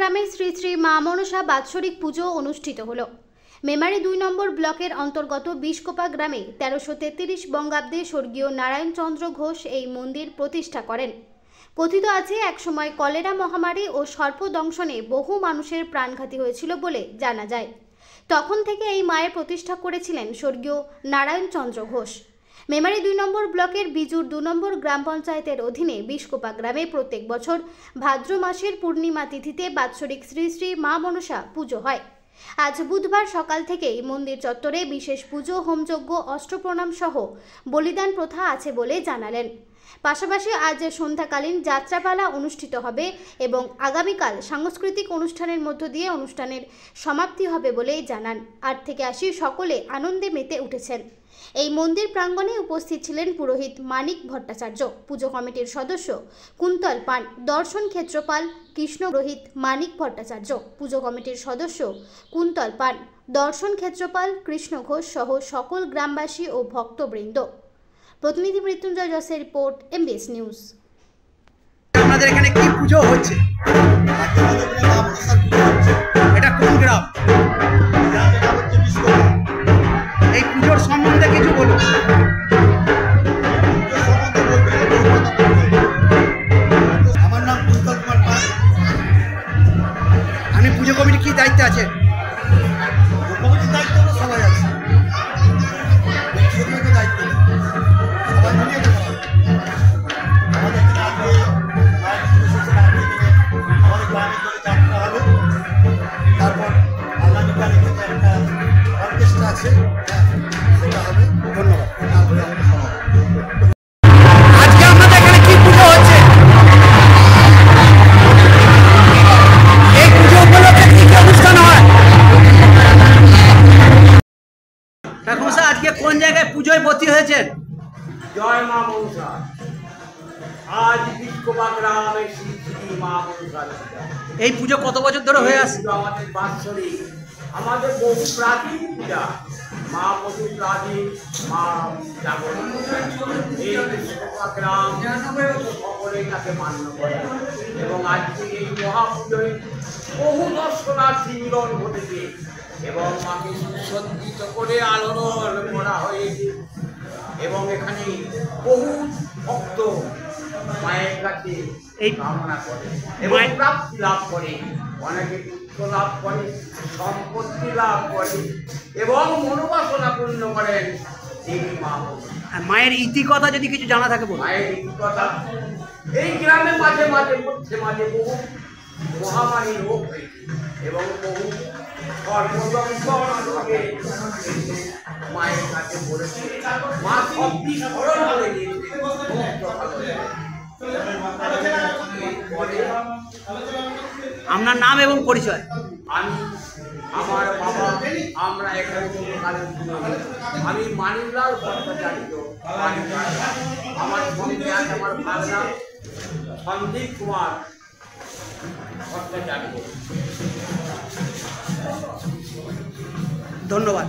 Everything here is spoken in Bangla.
গ্রামে শ্রী শ্রী মা মনসা বাৎসরিক পুজো অনুষ্ঠিত হলো। মেমারি 2 নম্বর ব্লকের অন্তর্গত বিশকোপা গ্রামে 1333 বঙ্গাব্দে স্বর্গীয় নারায়ণ চন্দ্র ঘোষ এই মন্দির প্রতিষ্ঠা করেন। কথিত আছে একসময় কলেরা মহামারী ও সর্পদংশনে বহু মানুষের প্রাণঘাতী হয়েছিল বলে জানা যায়। তখন থেকে এই মায়ের প্রতিষ্ঠা করেছিলেন স্বর্গীয় নারায়ণ চন্দ্র ঘোষ। মেমারি 2 নম্বর ব্লকের বিজুর 2 নম্বর গ্রাম পঞ্চায়েতের অধীনে বিশকোপা গ্রামে প্রত্যেক বছর ভাদ্র মাসের পূর্ণিমা তিথিতে বাৎসরিক শ্রী শ্রী মা মনসা পুজো হয়। আজ বুধবার সকাল থেকেই মন্দির চত্বরে বিশেষ পুজো, হোমযজ্ঞ, অষ্টপ্রণাম সহ বলিদান প্রথা আছে বলে জানালেন। পাশাপাশি আজ সন্ধ্যাকালীন যাত্রাপালা অনুষ্ঠিত হবে এবং আগামীকাল সাংস্কৃতিক অনুষ্ঠানের মধ্য দিয়ে অনুষ্ঠানের সমাপ্তি হবে বলে জানান। 8 থেকে 80 সকলে আনন্দে মেতে উঠেছেন। এই মন্দির প্রাঙ্গণে উপস্থিত ছিলেন পুরোহিত মানিক ভট্টাচার্য, পুজো কমিটির সদস্য কুন্তল পান, দর্শন ক্ষেত্রপাল কৃষ্ণ পুরোহিত মানিক ভট্টাচার্য, পুজো কমিটির সদস্য কুন্তল পান, দর্শন ক্ষেত্রপাল কৃষ্ণ ঘোষ সহ সকল গ্রামবাসী ও ভক্তবৃন্দ। প্রতিনিধি মৃত্যুঞ্জয় জসের রিপোর্ট, MBS নিউজ। আমাদের এখানে কি পুজো হচ্ছে? এটা কোন গ্রাম? এই পুজোর সম্বন্ধে কিছু বলুন। আমার নাম কুন্তল কুমার পাল। আমি পুজো কমিটি কি দায়িত্বে আছে? কমিটির দায়িত্ব তো সবাই আছে, ব্যক্তিগত দায়িত্ব নেই, সবাই মিলিয়ে করা হয়। আমাদের এখানে আজকে আমাদের গ্রামে করে যাত্রা হবে, তারপর আগামীকাল এখানে একটা অর্কেস্ট্রা আছে, সেটা হবে। ধন্যবাদ। তারপরে আমাদের সমাজ। আজকে আপনাদের এখানে কি পুজো হচ্ছে? এই পুজো উপলক্ষে কি কি অনুষ্ঠান হয়? ঠাকুর স্যার, আজকে কোন জায়গায় পুজোয় ভর্তি হয়েছেন? জয় মা মনসা। আজ বিশকোপা গ্রামে শ্রী শ্রী মা মনসা। এই পুজো কত বছর ধরে হয়ে আসছে? আমাদের বাৎসরিক, আমাদের বহু প্রাচীন পূজা। মা বহু প্রাচীন, মা জাগরণ। এই বিশকোপা গ্রাম সকলেই তাকে মান্য করে এবং আজকে এই মহাপুজোয় বহু দর্শনার্থী মিলন ঘটেছে এবং মাকে সুসজ্জিত করে আলোড়ন করা হয়েছে এবং এখানে বহু ভক্ত মায়ের কাছে এই কামনা করে এবং প্রাপ্তি লাভ করে, অনেকে পুত্র লাভ করে, সম্পত্তি লাভ করে এবং মনোবাসনা পূর্ণ করেন দেবী মা। মায়ের ইতিকথা যদি কিছু জানা থাকে বলুন। মায়ের ইতিকথা, এই গ্রামে মাঝে মাঝে মাঝে বহু মহামারী রোগ হয়েছে এবং বহু মায়ের কাছে বলেছে, মা শক্তি স্মরণ করে দিয়েছে। আপনার নাম এবং পরিচয়? আমি, আমার বাবা, আমরা এখানে আমি মানিকলাল ভট্টাচার্য। আমার সঙ্গে আছে আমার ভাগনা সন্দীপ কুমার ভট্টাচার্য। ধন্যবাদ।